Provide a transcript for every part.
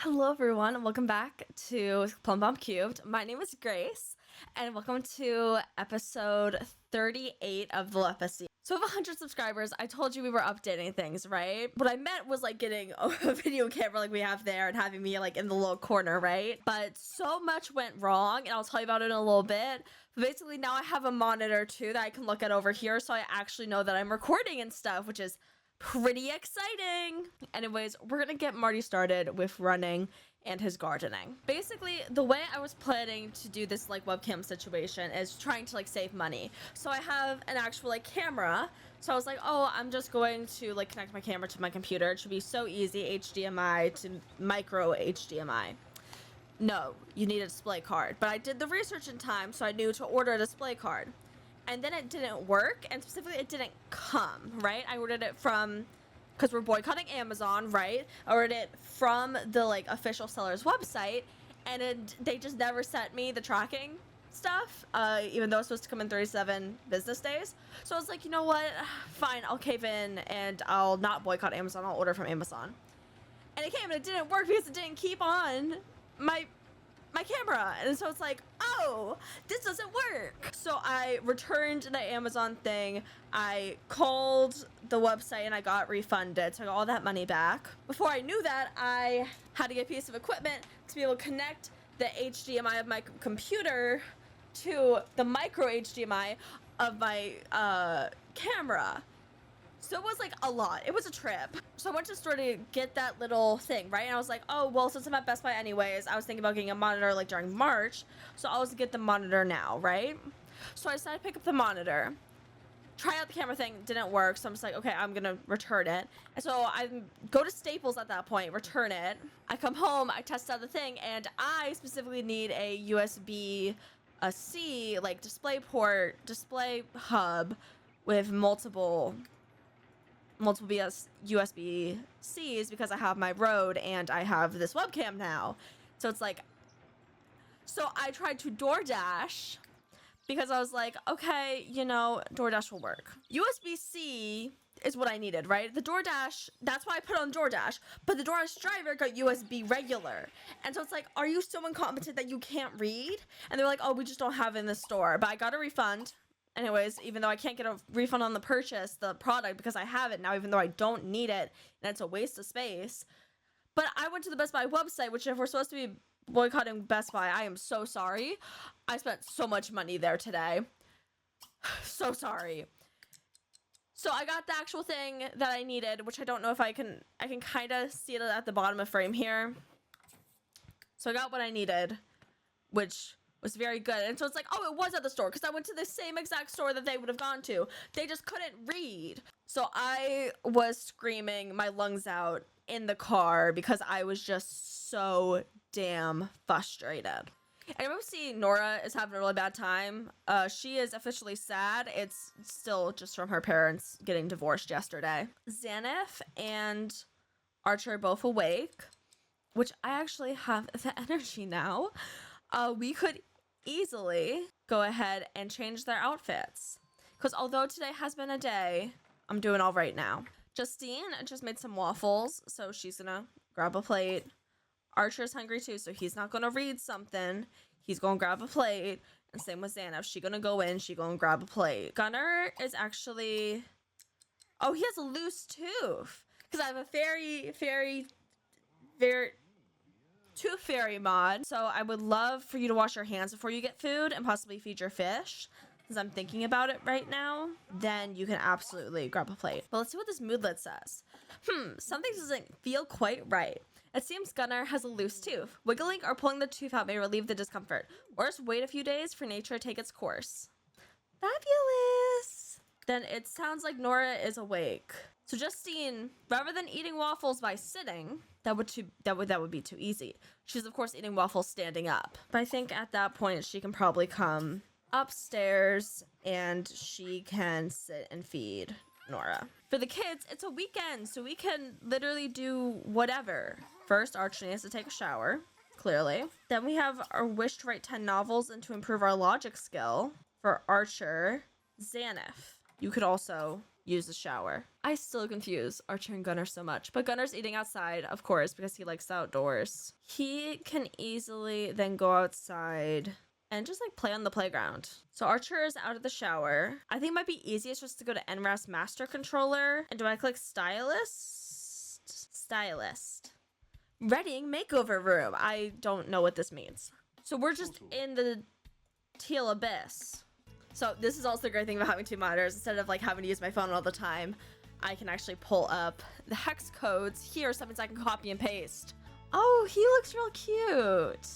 Hello everyone, and welcome back to Plumbob Cubed. My name is Grace, and welcome to episode 38 of the Lepacy. So with 100 subscribers, I told you we were updating things, right? What I meant was like getting a video camera like we have there and having me like in the little corner, right? But so much went wrong, and I'll tell you about it in a little bit. But basically now I have a monitor too that I can look at over here, so I actually know that I'm recording and stuff, which is pretty exciting. Anyways, we're gonna get Marty started with running and his gardening. Basically, the way I was planning to do this like webcam situation is trying to like save money. So I have an actual like camera. So I was like, oh, I'm just going to like connect my camera to my computer. It should be so easy, HDMI to micro HDMI. No, you need a display card. But I did the research in time, so I knew to order a display card. And then it didn't work, and specifically it didn't come, right? I ordered it from, because we're boycotting Amazon, right? I ordered it from the like official seller's website, and they just never sent me the tracking stuff, even though it's supposed to come in 37 business days. So I was like, you know what? Fine, I'll cave in and I'll not boycott Amazon. I'll order from Amazon. And it came and it didn't work because it didn't keep on my camera, and so it's like, oh, this doesn't work. So I returned the Amazon thing. I called the website and I got refunded, so I got all that money back. Before I knew that, I had to get a piece of equipment to be able to connect the HDMI of my computer to the micro HDMI of my camera. So it was like a lot. It was a trip. So I went to the store to get that little thing, right? And I was like, oh, well, since I'm at Best Buy anyways, I was thinking about getting a monitor like during March. So I'll just get the monitor now, right? So I decided to pick up the monitor. Try out the camera thing, didn't work. So I'm just like, okay, I'm gonna return it. And so I go to Staples at that point, return it. I come home, I test out the thing, and I specifically need a USB-C like display port, display hub with multiple USB-Cs because I have my Rode and I have this webcam now. So it's like, so I tried to DoorDash because I was like, okay, you know, DoorDash will work. USB-C is what I needed, right? The DoorDash, that's why I put on DoorDash, but the DoorDash driver got USB regular. And so it's like, are you so incompetent that you can't read? And they're like, oh, we just don't have it in the store. But I got a refund. Anyways, even though I can't get a refund on the purchase, the product, because I have it now, even though I don't need it, and it's a waste of space. But I went to the Best Buy website, which if we're supposed to be boycotting Best Buy, I am so sorry. I spent so much money there today. So sorry. So I got the actual thing that I needed, which I don't know if I can kind of see it at the bottom of the frame here. So I got what I needed, which was very good. And so it's like, oh, it was at the store because I went to the same exact store that they would have gone to. They just couldn't read. So I was screaming my lungs out in the car because I was just so damn frustrated. And I see Nora is having a really bad time. She is officially sad. It's still just from her parents getting divorced yesterday. Xanif and Archer are both awake, which I actually have the energy now. We could easily go ahead and change their outfits because although today has been a day, I'm doing all right now. Justine just made some waffles, so she's gonna grab a plate. Archer's hungry too, so he's not gonna read something, he's gonna grab a plate. And same with Xanif, she gonna go in, she gonna grab a plate. Gunner is actually, oh, he has a loose tooth because I have a very tooth fairy mod. So I would love for you to wash your hands before you get food and possibly feed your fish, because I'm thinking about it right now. Then you can absolutely grab a plate. But let's see what this moodlet says. Something doesn't feel quite right. It seems Gunnar has a loose tooth. Wiggling or pulling the tooth out may relieve the discomfort, or just wait a few days for nature to take its course. Fabulous. Then it sounds like Nora is awake. So Justine, rather than eating waffles by sitting, that would be too easy. She's of course eating waffles standing up. But I think at that point she can probably come upstairs and she can sit and feed Nora. For the kids, it's a weekend, so we can literally do whatever. First, Archer needs to take a shower, clearly. Then we have our wish to write 10 novels and to improve our logic skill. For Archer, Xanif, you could also use the shower. I still confuse Archer and Gunner so much. But Gunner's eating outside, of course, because he likes the outdoors. He can easily then go outside and just like play on the playground. So Archer is out of the shower. I think it might be easiest just to go to NRAS Master Controller. And do I click Stylist? Stylist. Readying makeover room. I don't know what this means. So we're just in the teal abyss. So this is also the great thing about having two monitors. Instead of like having to use my phone all the time, I can actually pull up the hex codes here so I can copy and paste. Oh, he looks real cute.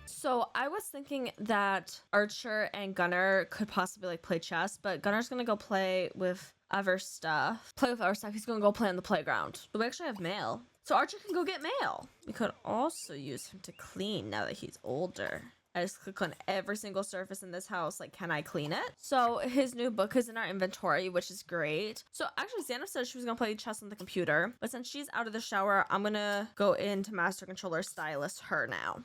So I was thinking that Archer and Gunner could possibly like play chess, but Gunner's gonna go play with other stuff. He's gonna go play on the playground. But we actually have mail. So Archer can go get mail. We could also use him to clean now that he's older. I just click on every single surface in this house. Like, can I clean it? So his new book is in our inventory, which is great. So actually, Xana said she was gonna play chess on the computer, but since she's out of the shower, I'm gonna go into Master Controller Stylist her now.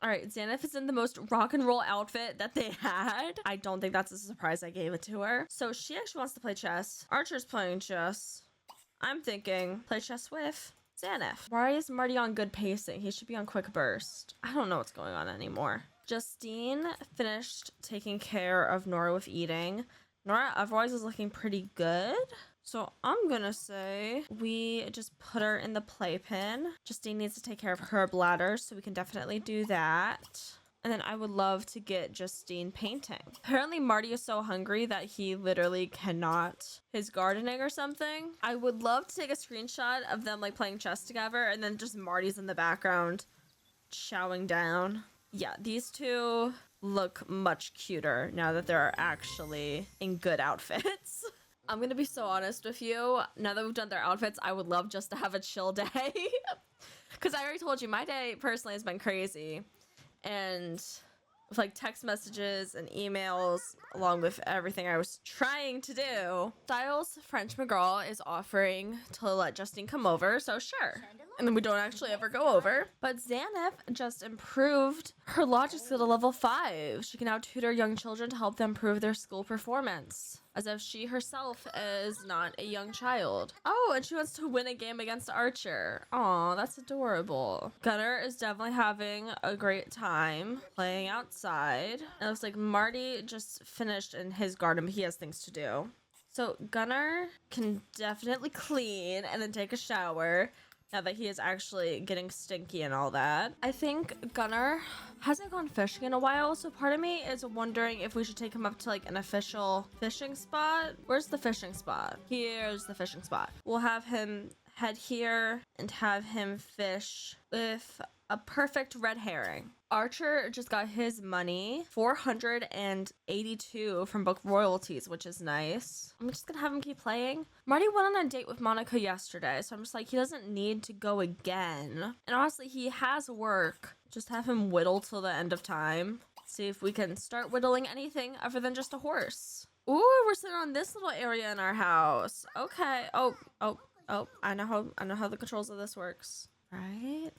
All right, Xanif is in the most rock and roll outfit that they had. I don't think that's a surprise I gave it to her. So she actually wants to play chess. Archer's playing chess. I'm thinking play chess with Xanif. Why is Marty on good pacing? He should be on quick burst. I don't know what's going on anymore. Justine finished taking care of Nora with eating. Nora otherwise is looking pretty good. So I'm gonna say we just put her in the playpen. Justine needs to take care of her bladder, so we can definitely do that. And then I would love to get Justine painting. Apparently Marty is so hungry that he literally cannot. His gardening or something. I would love to take a screenshot of them like playing chess together and then just Marty's in the background chowing down. Yeah, these two look much cuter now that they're actually in good outfits. I'm gonna be so honest with you. Now that we've done their outfits, I would love just to have a chill day. Because I already told you, my day personally has been crazy. And with like text messages and emails, along with everything I was trying to do. Styles French McGraw is offering to let Justine come over, so sure. And then we don't actually ever go over. But Xanif just improved her logic skill to level 5. She can now tutor young children to help them improve their school performance, as if she herself is not a young child. Oh, and she wants to win a game against Archer. Aw, that's adorable. Gunnar is definitely having a great time playing outside. It looks like Marty just finished in his garden, but he has things to do. So Gunnar can definitely clean and then take a shower, now that he is actually getting stinky and all that. I think Gunnar hasn't gone fishing in a while, so part of me is wondering if we should take him up to like an official fishing spot. Where's the fishing spot? Here's the fishing spot. We'll have him head here and have him fish with a perfect red herring. Archer just got his money, 482 from book royalties, which is nice. I'm just gonna have him keep playing. Marty went on a date with Monica yesterday, so I'm just like, he doesn't need to go again. And honestly, he has work. Just have him whittle till the end of time. See if we can start whittling anything other than just a horse. Ooh, we're sitting on this little area in our house. Okay. Oh, I know how the controls of this works. Right?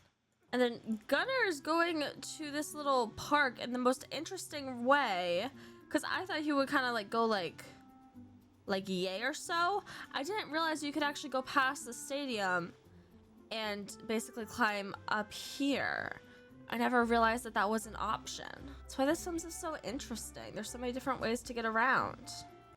And then Gunnar is going to this little park in the most interesting way, because I thought he would kind of like go like yay or so. I didn't realize you could actually go past the stadium and basically climb up here. I never realized that that was an option. That's why this Sims is so interesting. There's so many different ways to get around.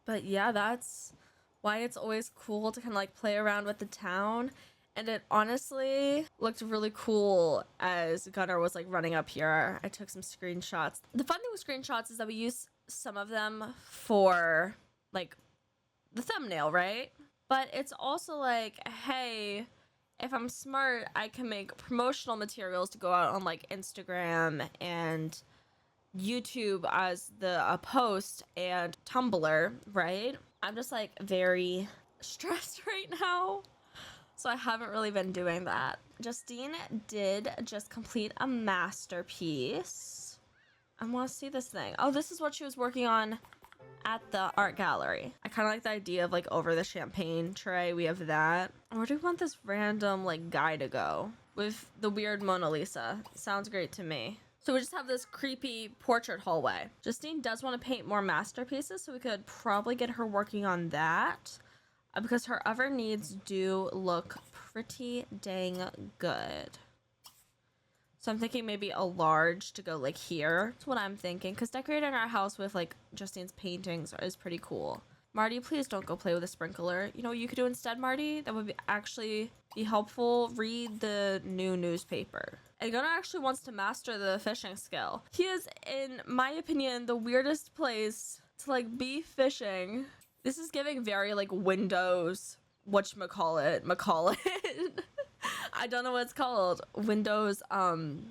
But yeah, that's why it's always cool to kind of like play around with the town. And it honestly looked really cool as Gunnar was like running up here. I took some screenshots. The fun thing with screenshots is that we use some of them for like the thumbnail, right? But it's also like, hey, if I'm smart, I can make promotional materials to go out on like Instagram and YouTube as a post and Tumblr, right? I'm just like very stressed right now. So I haven't really been doing that. Justine did just complete a masterpiece. I want to see this thing. Oh, this is what she was working on at the art gallery. I kind of like the idea of like over the champagne tray. We have that. Where do we want this random like guy to go? With the weird Mona Lisa. Sounds great to me. So we just have this creepy portrait hallway. Justine does want to paint more masterpieces, so we could probably get her working on that. Because her other needs do look pretty dang good. So I'm thinking maybe a large to go like here. That's what I'm thinking. Because decorating our house with like Justine's paintings is pretty cool. Marty, please don't go play with a sprinkler. You know what you could do instead, Marty? That would be actually be helpful. Read the new newspaper. And Gunnar actually wants to master the fishing skill. He is, in my opinion, the weirdest place to like be fishing. This is giving very like Windows, whatchamacallit, I don't know what it's called. Windows 90s,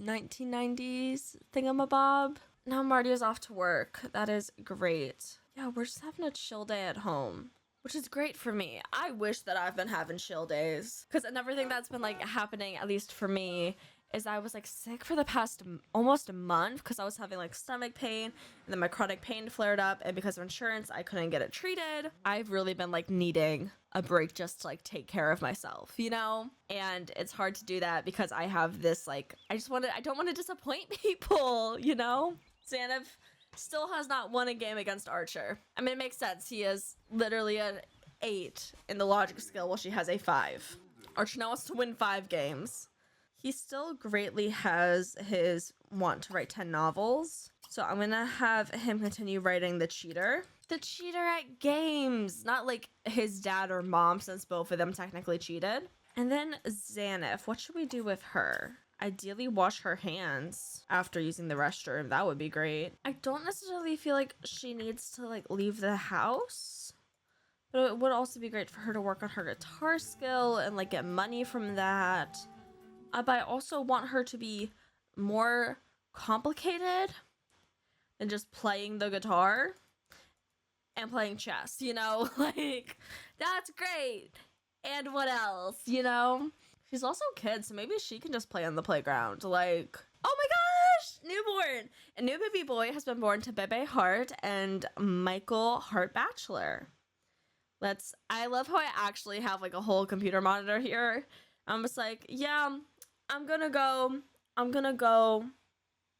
1990s thingamabob. Now Marty is off to work. That is great. Yeah, we're just having a chill day at home, which is great for me. I wish that I've been having chill days, because another thing that's been like happening, at least for me, is I was like sick for the past almost a month because I was having like stomach pain, and then my chronic pain flared up, and because of insurance I couldn't get it treated. I've really been like needing a break just to like take care of myself, you know? And it's hard to do that because I have this like, I don't want to disappoint people, you know? Xanif still has not won a game against Archer. I mean, it makes sense. He is literally an 8 in the logic skill while she has a 5. Archer now wants to win 5 games. He still greatly has his want to write 10 novels. So I'm gonna have him continue writing The Cheater. The Cheater at games, not like his dad or mom, since both of them technically cheated. And then Xanif, what should we do with her? Ideally wash her hands after using the restroom. That would be great. I don't necessarily feel like she needs to like leave the house, but it would also be great for her to work on her guitar skill and like get money from that. But I also want her to be more complicated than just playing the guitar and playing chess, you know? Like, that's great. And what else, you know? She's also a kid, so maybe she can just play on the playground. Like, oh my gosh, newborn. A new baby boy has been born to Bebe Hart and Michael Hart Bachelor. I love how I actually have like a whole computer monitor here. I'm just like, yeah, I'm gonna go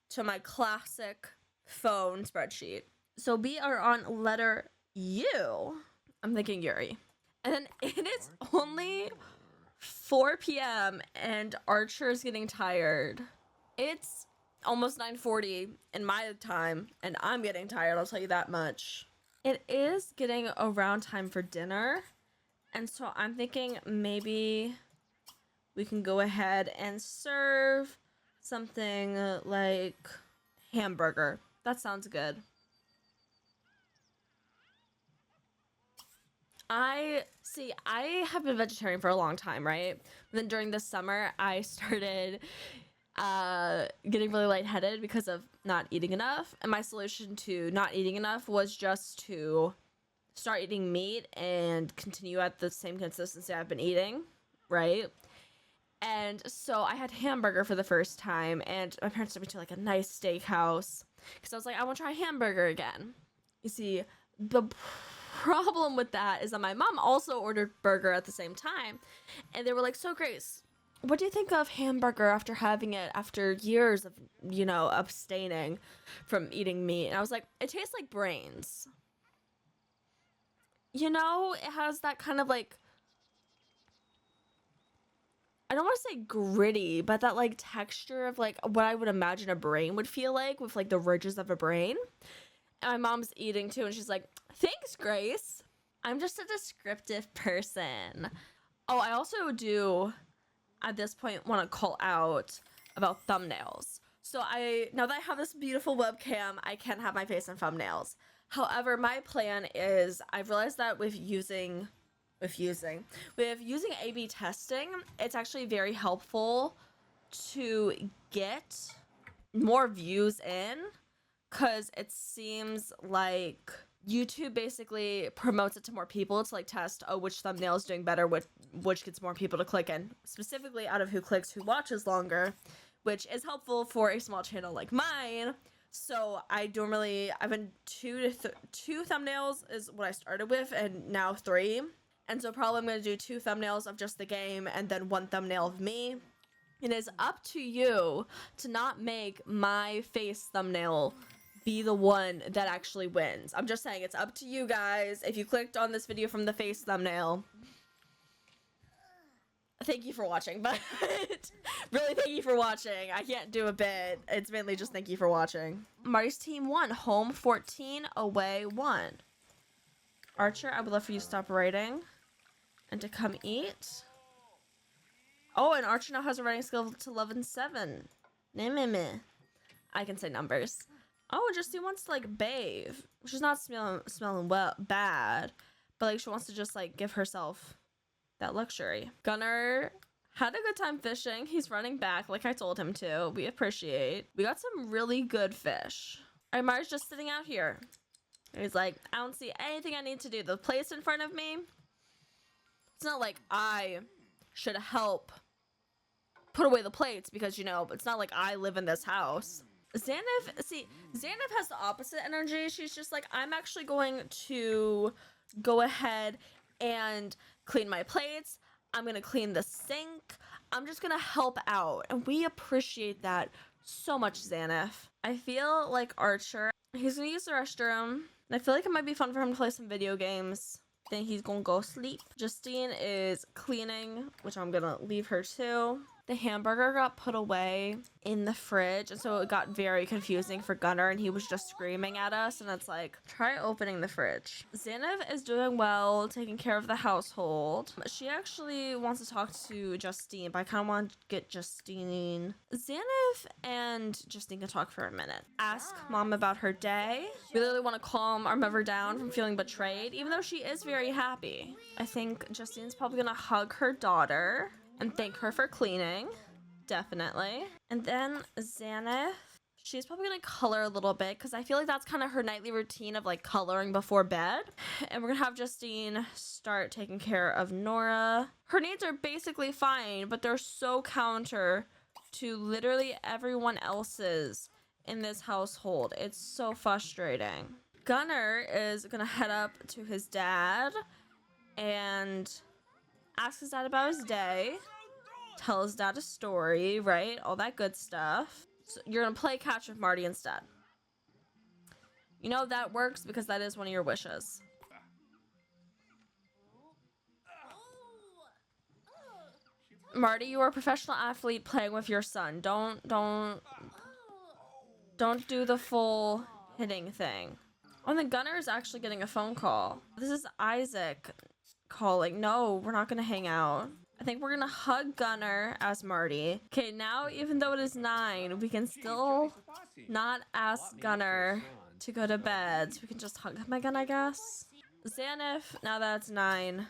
to my classic phone spreadsheet. So we are on letter U. I'm thinking Yuri. And then it is only 4 p.m. and Archer's getting tired. It's almost 9:40 in my time, and I'm getting tired, I'll tell you that much. It is getting around time for dinner, and so I'm thinking maybe we can go ahead and serve something like hamburger. That sounds good. I have been vegetarian for a long time, right? But then during the summer, I started getting really lightheaded because of not eating enough. And my solution to not eating enough was just to start eating meat and continue at the same consistency I've been eating, right? And so I had hamburger for the first time, and my parents took me to like a nice steakhouse because I was like, I want to try hamburger again. You see, the problem with that is that my mom also ordered burger at the same time, and they were like, so Grace, what do you think of hamburger after having it after years of, abstaining from eating meat? And I was like, it tastes like brains. It has that kind of like, I don't want to say gritty, but that like texture of like what I would imagine a brain would feel like with like the ridges of a brain. And my mom's eating too, and she's like, thanks, Grace. I'm just a descriptive person. Oh, I also do at this point want to call out about thumbnails. So now that I have this beautiful webcam, I can have my face in thumbnails. However, my plan is I've realized that with using A/B testing, it's actually very helpful to get more views in, because it seems like YouTube basically promotes it to more people to like test, which thumbnail is doing better, which gets more people to click in, specifically out of who clicks, who watches longer, which is helpful for a small channel like mine. So I've been two thumbnails is what I started with, and now 3. And so probably I'm going to do 2 thumbnails of just the game and then 1 thumbnail of me. It is up to you to not make my face thumbnail be the one that actually wins. I'm just saying, it's up to you guys. If you clicked on this video from the face thumbnail, thank you for watching, but really thank you for watching. I can't do a bit. It's mainly just thank you for watching. Marty's team won. Home 14, away 1. Archer, I would love for you to stop writing and to come eat. Oh, and Archer now has a writing skill to level 7. Meh. I can say numbers. Oh, Justine wants to like bathe. She's not smelling bad, but like she wants to just like give herself that luxury. Gunnar had a good time fishing. He's running back like I told him to. We appreciate. We got some really good fish. All right, Mar's just sitting out here. He's like, I don't see anything I need to do. The place in front of me, it's not like I should help put away the plates because, it's not like I live in this house. Xanath has the opposite energy. She's just like, I'm actually going to go ahead and clean my plates. I'm going to clean the sink. I'm just going to help out. And we appreciate that so much, Xanath. I feel like Archer, he's going to use the restroom. And I feel like it might be fun for him to play some video games. Then he's going to go sleep. Justine is cleaning, which I'm going to leave her to. The hamburger got put away in the fridge, and so it got very confusing for Gunnar, and he was just screaming at us, and it's like, try opening the fridge. Xanath is doing well, taking care of the household. She actually wants to talk to Justine, but I kind of want to get Justine. Xanath and Justine can talk for a minute. Ask Mom about her day. We literally want to calm our mother down from feeling betrayed, even though she is very happy. I think Justine's probably gonna hug her daughter and thank her for cleaning, definitely. And then Xanath, she's probably gonna color a little bit because I feel like that's kind of her nightly routine of like coloring before bed. And we're gonna have Justine start taking care of Nora. Her needs are basically fine, but they're so counter to literally everyone else's in this household. It's so frustrating. Gunner is gonna head up to his dad and ask his dad about his day, tell his dad a story, right? All that good stuff. So you're gonna play catch with Marty instead. You know that works because that is one of your wishes. Marty, you are a professional athlete playing with your son. Don't do the full hitting thing. Oh, and the Gunner is actually getting a phone call. This is Isaac calling. No, we're not gonna hang out. I think we're gonna hug Gunner as Marty. Okay, now even though it is 9, we can still not ask Gunner to go to bed. So we can just hug him again, I guess. Xanif, now that it's 9,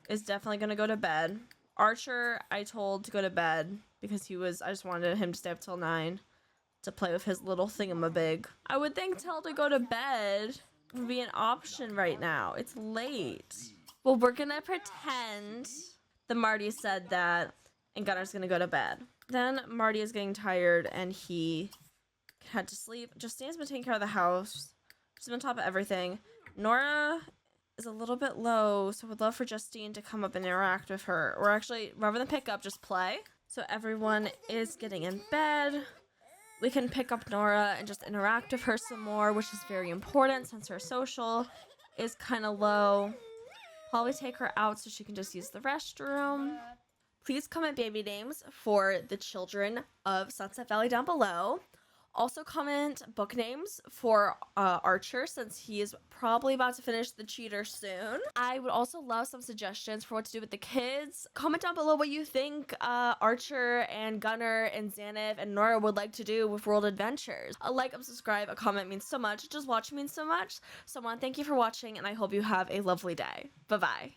is definitely gonna go to bed. Archer, I told to go to bed because I just wanted him to stay up till 9 to play with his little thingamabig. I would think tell to go to bed would be an option right now. It's late. Well, we're gonna pretend that Marty said that and Gunner's gonna go to bed. Then Marty is getting tired and he had to sleep. Justine's been taking care of the house. She's been on top of everything. Nora is a little bit low, so would love for Justine to come up and interact with her. Or actually, rather than pick up, just play. So everyone is getting in bed. We can pick up Nora and just interact with her some more, which is very important since her social is kind of low. Probably take her out so she can just use the restroom. Please comment baby names for the children of Sunset Valley down below. Also comment book names for Archer since he is probably about to finish The Cheater soon. I would also love some suggestions for what to do with the kids. Comment down below what you think Archer and Gunner and Xanif and Nora would like to do with World Adventures. A like and subscribe, a comment means so much. Just watching means so much. So I want to thank you for watching and I hope you have a lovely day. Bye-bye.